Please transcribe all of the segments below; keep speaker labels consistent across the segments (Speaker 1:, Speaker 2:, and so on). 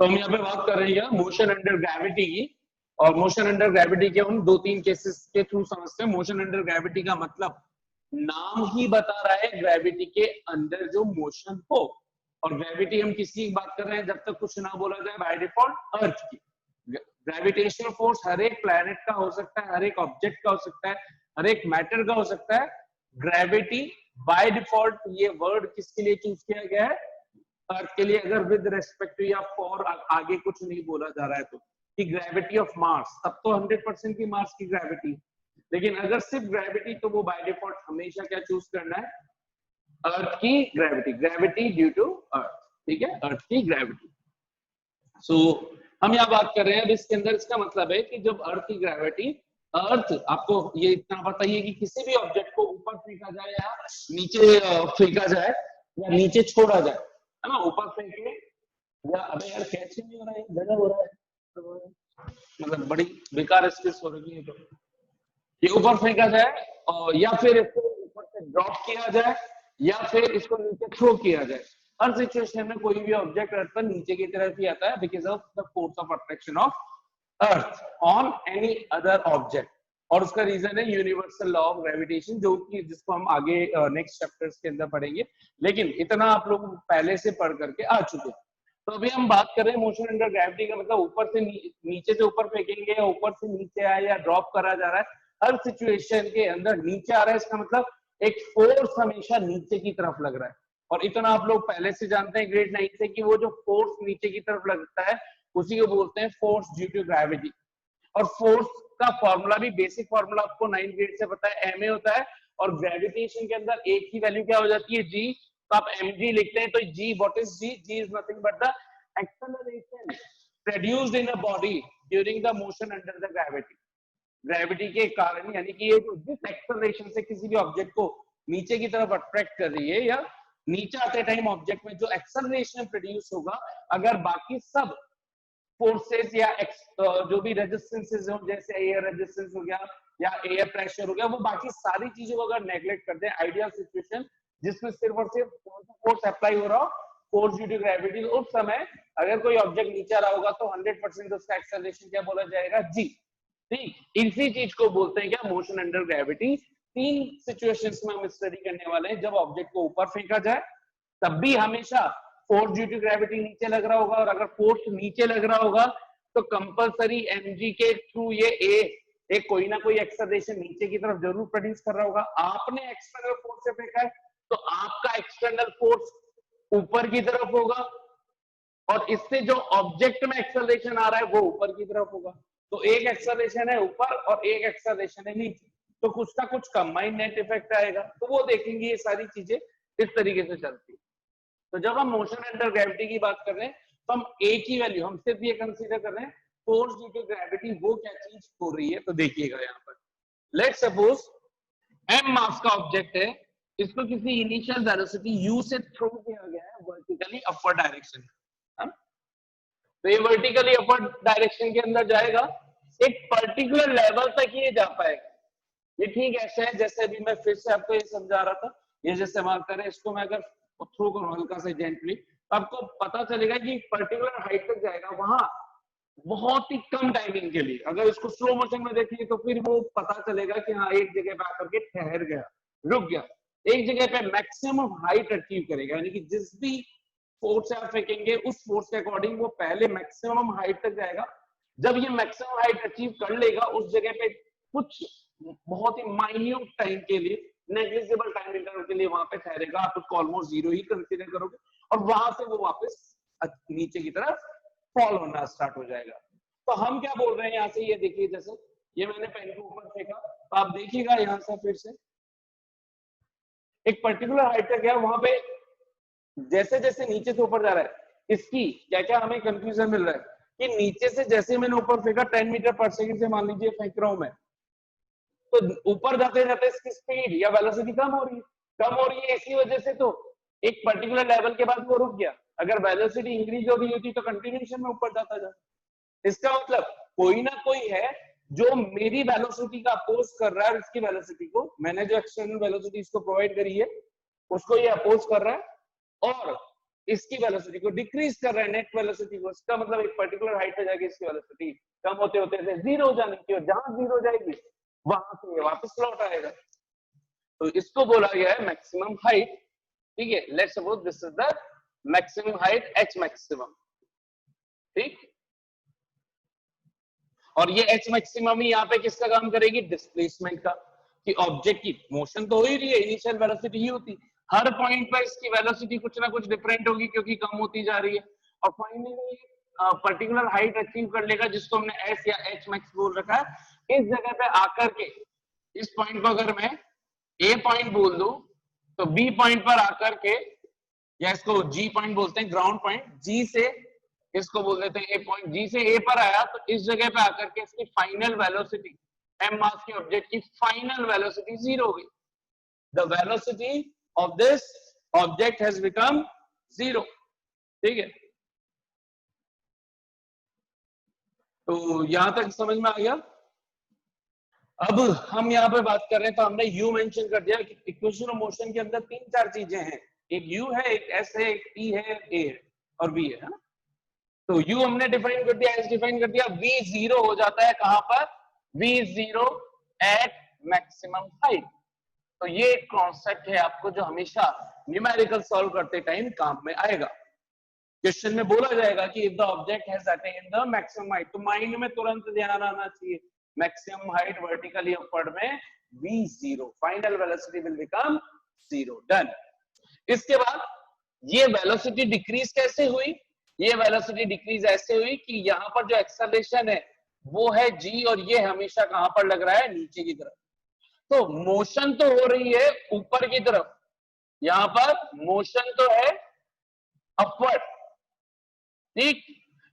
Speaker 1: तो हम यहाँ पे बात कर रहे हैं मोशन अंडर ग्रेविटी की, और मोशन अंडर ग्रेविटी के हम 2-3 केसेस के थ्रू समझते हैं। मोशन अंडर ग्रेविटी का मतलब नाम ही बता रहा है ग्रेविटी के अंदर जो मोशन हो, और ग्रेविटी हम किसकी बात कर रहे हैं जब तक कुछ ना बोला जाए, बाय डिफॉल्ट अर्थ की। ग्रेविटेशनल फोर्स हर एक प्लैनेट का हो सकता है, हर एक ऑब्जेक्ट का हो सकता है, हर एक मैटर का हो सकता है। ग्रेविटी बाय डिफॉल्ट ये वर्ड किसके लिए चूज किया गया है, अर्थ के लिए। अगर विद रेस्पेक्ट टू या फॉर आगे कुछ नहीं बोला जा रहा है तो, कि ग्रेविटी ऑफ मार्स, तब तो 100% की मार्स की ग्रेविटी। लेकिन अगर सिर्फ ग्रेविटी, तो वो बाय डिफॉल्ट हमेशा क्या चूज करना है, अर्थ की gravity, gravity due to earth, ठीक है, अर्थ की ग्रेविटी। सो हम यहाँ बात कर रहे हैं, अब इसके अंदर इसका मतलब है कि जब अर्थ की ग्रेविटी, अर्थ, आपको ये इतना बताइए कि किसी भी ऑब्जेक्ट को ऊपर फेंका जाए या नीचे फेंका जाए या नीचे छोड़ा जाए, है ना, ऊपर फेंके या, अबे यार कैसे नहीं हो रहा है, गजब हो रहा है, तो मतलब बड़ी बेकार स्किल्स हो रही है। तो ये ऊपर फेंका जाए और या फिर इसको ऊपर से ड्रॉप किया जाए या फिर इसको नीचे थ्रो किया जाए, हर सिचुएशन में कोई भी ऑब्जेक्ट अर्थ पर नीचे की तरफ ही आता है because of the force of attraction of earth on any other object. और उसका रीजन है यूनिवर्सल लॉ ऑफ ग्रेविटेशन, जो कि जिसको हम आगे नेक्स्ट चैप्टर्स के अंदर पढ़ेंगे, लेकिन इतना आप लोग पहले से पढ़ करके आ चुके हैं। तो अभी हम बात कर रहे हैं मोशन अंडर ग्रेविटी का मतलब ऊपर से नीचे से ऊपर फेंकेंगे या ऊपर से नीचे आया या ड्रॉप करा जा रहा है, हर सिचुएशन के अंदर नीचे आ रहा है, इसका मतलब एक फोर्स हमेशा नीचे की तरफ लग रहा है। और इतना आप लोग पहले से जानते हैं ग्रेड 9 से कि वो जो फोर्स नीचे की तरफ लगता है उसी को बोलते हैं फोर्स ड्यू टू ग्रेविटी। और फोर्स का फॉर्मूला भी, बेसिक फॉर्मूला आपको 9 ग्रेड से पता है, ma होता है, और ग्रेविटेशन के अंदर एक ही वैल्यू क्या हो जाती है, g। तो आप mg लिखते हैं तो g, what is g? g is nothing but the acceleration produced in a body during the motion under the gravity. Gravity के कारण, यानी कि ये जिस एक्सेलरेशन से किसी भी ऑब्जेक्ट को नीचे की तरफ अट्रैक्ट कर रही है, या नीचे आते टाइम ऑब्जेक्ट में जो एक्सेलरेशन प्रोड्यूस होगा, अगर बाकी सब फोर्सेस या जो भी रेजिस्टेंसेस हो, जैसे एयर रेजिस्टेंस हो गया या एयर प्रेशर हो गया, वो बाकी सारी चीजों को अगर नेग्लेक्ट करते हैं, आइडियल सिचुएशन जिसमें सिर्फ और सिर्फ फोर्स अप्लाई हो रहा हो, फोर्स ड्यू टू ग्रेविटी, उस समय अगर कोई ऑब्जेक्ट नीचे आ रहा होगा तो 100% उसका एक्सेलरेशन क्या बोला जाएगा, जी। ठीक इसी चीज को बोलते हैं क्या, मोशन अंडर ग्रेविटी। 3 सिचुएशंस में हम स्टडी करने वाले हैं। जब ऑब्जेक्ट को ऊपर फेंका जाए तब भी हमेशा फोर्स ड्यू टू ग्रेविटी नीचे लग रहा होगा, और अगर फोर्स नीचे लग रहा होगा तो कंपलसरी mg के थ्रू ये एक कोई ना कोई एक्सेलरेशन नीचे की तरफ जरूर प्रोड्यूस कर रहा होगा। आपने एक्सटर्नल फोर्स से फेंका है तो आपका एक्सटर्नल फोर्स ऊपर की तरफ होगा, और इससे जो ऑब्जेक्ट में एक्सेलरेशन आ रहा है वो ऊपर की तरफ होगा। तो एक एक्सेलरेशन है ऊपर और एक एक्सेलरेशन है नीचे, तो कुछ ना कुछ कंबाइंड नेट इफेक्ट आएगा। तो वो देखेंगे, ये सारी चीजें इस तरीके से चलती है। तो जब हम मोशन अंडर ग्रेविटी की बात कर रहे हैं तो हम एक ही वैल्यू, हम सिर्फ ये कंसीडर कर रहे हैं फोर्स ड्यू टू ग्रेविटी, वो क्या चीज हो रही है। तो देखिएगा यहाँ पर, लेट्स सपोज m मास का ऑब्जेक्ट है, इसको किसी इनिशियल वेलोसिटी u से थ्रो किया गया है वर्टिकली अपवर्ड डायरेक्शन में। तो ये वर्टिकली अपवर्ड डायरेक्शन के अंदर जाएगा, एक पर्टिकुलर लेवल तक ये जा पाएगा। ये ठीक ऐसे है जैसे अभी मैं फिर से आपको ये समझा रहा था, ये जैसे मान करें इसको मैं अगर थ्रो करूं हल्का से जेंटली, तो आपको पता चलेगा कि पर्टिकुलर हाइट तक जाएगा, वहां बहुत ही कम टाइमिंग के लिए। अगर इसको स्लो मोशन में देखिए तो फिर वो पता चलेगा कि हाँ एक जगह पे आकर के ठहर गया, रुक गया, एक जगह पे मैक्सिमम हाइट अचीव करेगा। यानी कि जिस भी फोर्स से आप फेंकेंगे उस फोर्स के अकॉर्डिंग वो पहले मैक्सिमम हाइट तक जाएगा। जब ये मैक्सिमम हाइट अचीव कर लेगा, उस जगह पे कुछ बहुत ही माइन्यूट टाइम के लिए, नेग्लिजिबल टाइम इंटरवल के लिए वहां पे ठहरेगा, आप उसको ऑलमोस्ट जीरो ही कंसीडर करोगे, और वहां से वो वापस नीचे की तरफ फॉल होना स्टार्ट हो जाएगा। तो हम क्या बोल रहे हैं यहाँ से, ये देखिए, जैसे ये मैंने पेन को ऊपर फेंका, तो आप देखिएगा यहाँ से फिर से एक पर्टिकुलर हाइट तक गया, वहां पे जैसे जैसे नीचे से ऊपर जा रहा है, इसकी क्या क्या हमें कंफ्यूजन मिल रहा है कि नीचे से जैसे मैंने ऊपर फेंका 10 मीटर पर सेकंड से मान लीजिए फेंक रहा हूं मैं, तो ऊपर जाते जाते इसकी स्पीड या वेलोसिटी कम हो रही है इसी वजह से। तो एक पर्टिकुलर लेवल के बाद वो रुक गया। अगर वेलोसिटी इंक्रीज हो रही होती तो कंटिन्यूएशन में ऊपर जाता जाता। इसका मतलब कोई ना कोई है जो मेरी वेलोसिटी का अपोज कर रहा है, इसकी वेलोसिटी को, मैंने जो एक्सटर्नल वेलोसिटी इसको प्रोवाइड करी है उसको ये अपोज कर रहा है, और इसकी वेलोसिटी को डिक्रीज कर रहा है, नेट वेलोसिटी को, इसका मतलब एक पर्टिकुलर हाइट पे जाके इसकी वेलोसिटी कम होते होते जीरो हो जाने की, और जहां जीरो जाएगी वहां से वापस लौट आएगा। तो इसको बोला गया है मैक्सिमम हाइट। ठीक है, let's suppose this is the maximum height H maximum. ठीक, और ये एच मैक्सिमम ही यहाँ पे किसका काम करेगी, डिस्प्लेसमेंट का, कि ऑब्जेक्ट की मोशन तो हो ही रही है, इनिशियल वेलोसिटी ही होती, हर पॉइंट पर इसकी वेलोसिटी कुछ ना कुछ डिफरेंट होगी क्योंकि कम होती जा रही है, और फाइनली पर्टिकुलर हाइट अचीव कर लेगा जिसको हमने एस या एच मैक्स बोल रखा है। इस जगह पे आकर के इस पॉइंट को अगर मैं ए पॉइंट बोल दूं तो बी पॉइंट पर आकर के, या इसको जी पॉइंट बोलते हैं, ग्राउंड पॉइंट, जी से इसको बोल देते हैं ए पॉइंट, जी से ए पर आया तो इस जगह पे आकर के इसकी फाइनल वेलोसिटी, एम मास के ऑब्जेक्ट की फाइनल वेलोसिटी जीरो हो गई। The velocity of this object has become zero. ठीक है, तो यहां तक समझ में आ गया। अब हम यहाँ पे बात कर रहे हैं, तो हमने यू मेंशन कर दिया कि इक्वेशन ऑफ मोशन के अंदर तीन चार चीजें हैं, एक यू है, एक एस है, एक टी है, ए है और बी है ना। तो u हमने डिफाइन कर दिया, एस डिफाइन कर दिया, v जीरो हो जाता है कहां पर, v zero at maximum height. तो ये एक कॉन्सेप्ट है आपको जो हमेशा न्यूमेरिकल सॉल्व करते टाइम काम में आएगा। क्वेश्चन में बोला जाएगा कि if the object has attend the maximum height, तो माइंड में तुरंत ध्यान आना चाहिए मैक्सिमम हाइट वर्टिकली अपवर्ड में v zero, final velocity will become zero. Done. इसके बाद ये वेलोसिटी डिक्रीज कैसे हुई, ये वेलोसिटी डिक्रीज ऐसे हुई कि यहाँ पर जो एक्सेलरेशन है वो है g, और ये हमेशा कहां पर लग रहा है, नीचे की तरफ। तो मोशन तो हो रही है ऊपर की तरफ, यहां पर मोशन तो है अपवर्ड, ठीक,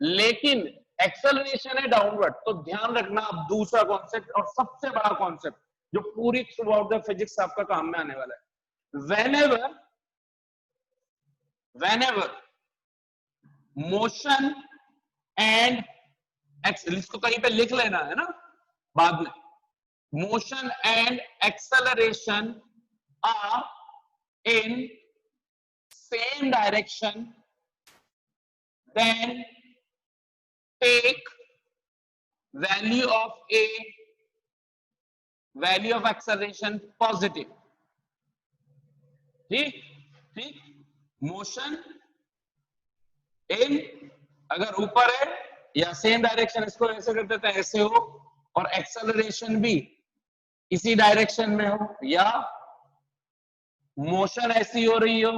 Speaker 1: लेकिन एक्सेलरेशन है डाउनवर्ड। तो ध्यान रखना अब दूसरा कॉन्सेप्ट और सबसे बड़ा कॉन्सेप्ट जो पूरी थ्रू आउट द फिजिक्स आपका काम में आने वाला है। whenever मोशन एंड इसको कहीं पे लिख लेना है ना बाद में, motion and acceleration are in same direction, then take value of a, value of acceleration positive. ठीक ठीक, मोशन इन अगर ऊपर है या सेम डायरेक्शन, इसको ऐसे कर देते हैं ऐसे हो, और एक्सेलरेशन भी इसी डायरेक्शन में हो, या मोशन ऐसी हो रही हो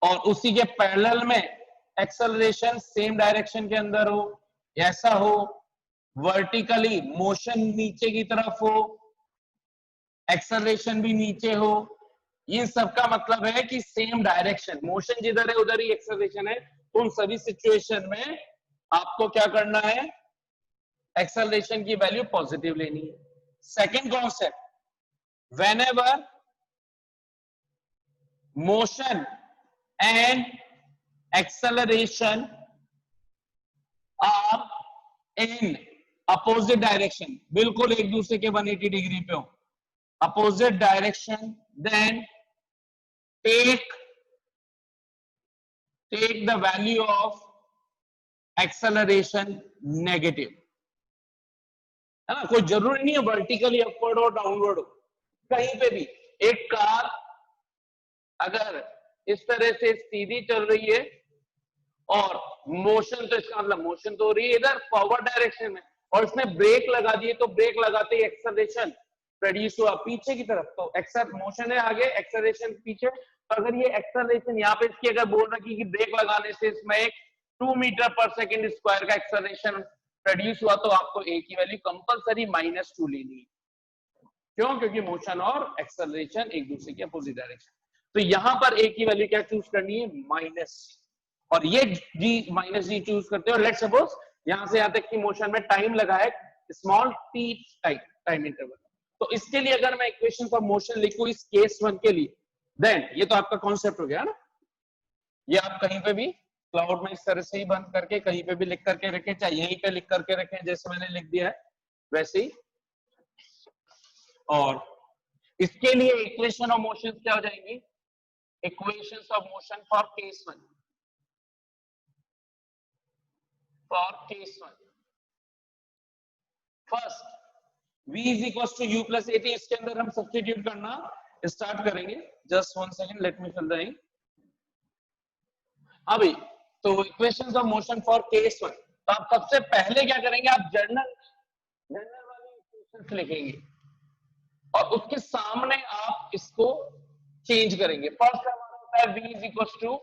Speaker 1: और उसी के पैरेलल में एक्सेलरेशन सेम डायरेक्शन के अंदर हो, ऐसा हो, वर्टिकली मोशन नीचे की तरफ हो, एक्सेलरेशन भी नीचे हो, ये सबका मतलब है कि सेम डायरेक्शन, मोशन जिधर है उधर ही एक्सेलरेशन है। उन सभी सिचुएशन में आपको क्या करना है, एक्सेलरेशन की वैल्यू पॉजिटिव लेनी है। Second concept, whenever motion and acceleration are in opposite direction, बिल्कुल एक दूसरे के 180 डिग्री पे हो, opposite direction, then take the value of acceleration negative, है ना। कोई जरूरी नहीं है वर्टिकली अपवर्ड और डाउनवर्ड हो, कहीं पे भी एक कार अगर इस तरह से सीधी चल रही है और मोशन, तो इसका मतलब मोशन तो हो रही है इधर फॉरवर्ड डायरेक्शन में, और इसने ब्रेक लगा दिए तो ब्रेक लगाते ही एक्सेलरेशन प्रोड्यूस हुआ पीछे की तरफ, तो एक्सेल मोशन है आगे, एक्सेलरेशन पीछे। तो अगर ये एक्सेलरेशन यहाँ पे इसकी अगर बोल रखी कि ब्रेक लगाने से इसमें एक 2 मीटर पर सेकेंड स्क्वायर का एक्सेलरेशन प्रोड्यूस हुआ, तो आपको ए की वैल्यू कंपलसरी -2 लेनी है। क्यों? क्योंकि मोशन और एक्सेलरेशन एक दूसरे के अपोजिट डायरेक्शन। तो यहां पर ए की वैल्यू क्या चूज करनी है, माइनस, और ये जी -g चूज करते हो। लेट्स सपोज यहां से यहां तक की मोशन में टाइम लगा है स्मॉल टी टाइम इंटरवल, तो इसके लिए अगर मैं इक्वेशन फॉर मोशन लिखूं इस केस 1 के लिए, देन ये तो आपका कॉन्सेप्ट हो गया ना। ये आप कहीं पे भी क्लाउड में इस तरह से ही बंद करके कहीं पे भी लिख करके रखें, चाहे यहीं पे लिख करके रखें जैसे मैंने लिख दिया है वैसे ही। और इसके लिए इक्वेशन ऑफ मोशन क्या हो जाएंगी, equations of motion for case 1. For case 1, first v is equals to u plus at. इसके अंदर हम सब्स्टिट्यूट करना स्टार्ट करेंगे. Just 1 second, let me fill the in. अभी तो equations of motion for case 1, तो आप सबसे पहले क्या करेंगे, आप जर्नल वाली इक्वेशंस लिखेंगे और उसके सामने आप इसको चेंज करेंगे. फर्स्ट हमारा होता है v is equal to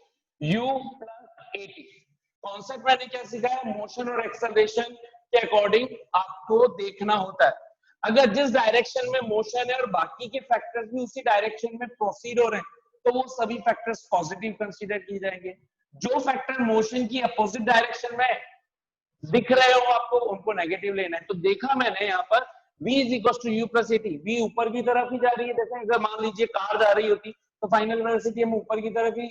Speaker 1: u plus at. Concept मैंने क्या सीखा है, मोशन और एक्सेलरेशन के अकॉर्डिंग आपको देखना होता है. अगर जिस डायरेक्शन में मोशन है और बाकी के फैक्टर्स भी उसी डायरेक्शन में प्रोसीड हो रहे हैं, तो वो सभी फैक्टर्स पॉजिटिव कंसीडर किए जाएंगे. जो फैक्टर मोशन की अपोजिट डायरेक्शन में दिख रहे हो आपको, उनको नेगेटिव लेना है. तो देखा मैंने यहाँ पर v is equal to u plus at. v ऊपर की तरफ ही जा रही है. जैसे अगर मान लीजिए कार जा रही होती तो फाइनल वेलोसिटी हम ऊपर की तरफ ही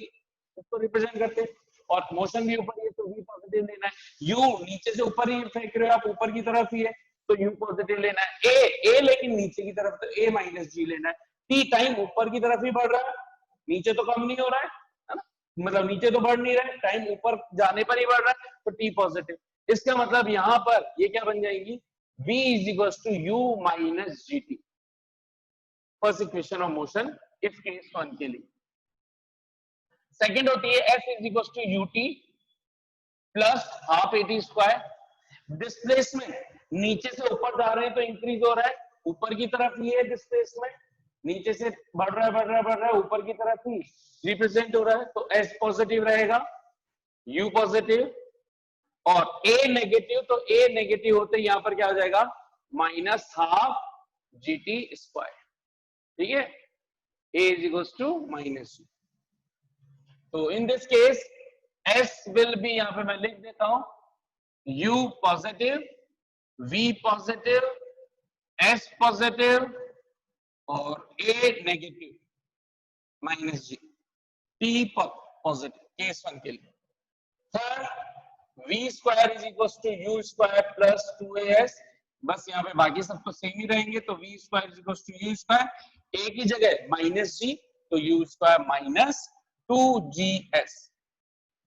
Speaker 1: इसको रिप्रेजेंट करते हैं, और मोशन भी ऊपर ही है तो v पॉजिटिव लेना है. u नीचे से ऊपर ही फेंक रहे हो आप, ऊपर की तरफ ही है तो u पॉजिटिव लेना है. a लेकिन नीचे की तरफ तो a माइनस g लेना है. t टाइम ऊपर की तरफ ही बढ़ रहा है, नीचे तो कम नहीं हो रहा है ना, मतलब नीचे तो बढ़ नहीं रहा है, टाइम ऊपर जाने पर ही बढ़ रहा है, तो t पॉजिटिव. इसका मतलब यहां पर ये क्या बन जाएगी, v is equal to u minus gt. First equation of motion इस केस 1 के लिए. सेकंड होती है f is equal to ut plus half at square. Displacement नीचे से ऊपर जा रहे हैं तो इंक्रीज हो रहा है, ऊपर की तरफ ये है डिस्प्लेसमेंट, नीचे से बढ़ रहा है बढ़ रहा है बढ़ रहा है, ऊपर की तरफ ही रिप्रेजेंट हो रहा है. तो s पॉजिटिव रहेगा, u पॉजिटिव और a नेगेटिव. तो a नेगेटिव होते यहाँ पर क्या हो जाएगा, माइनस हाफ gt स्क्वायर. ठीक है, a is equal to minus u. तो in this case s will be, यहाँ पे मैं लिख देता हूं, u positive, v positive, s positive और a negative minus g. t positive case 1 के लिए. Third v square is equal to u square plus 2as. बस यहाँ पे बाकी सब तो सेम ही रहेंगे. तो v square is equal to u square, a की जगह माइनस g, तो u स्क्वायर माइनस 2gs.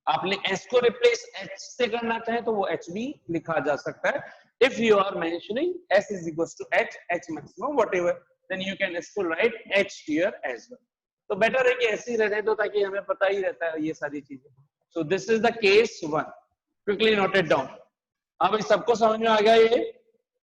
Speaker 1: आपने s को रिप्लेस h से करना चाहे तो वो h भी लिखा जा सकता है. If you are mentioning s is equals to h maximum whatever, then you can still write h here as well. तो बेटर है कि ऐसे ही रहने दो ताकि हमें पता ही रहता है ये सारी चीजें. So this is the case 1. Quickly note it down. अब इस सबको समझ में आ गया ये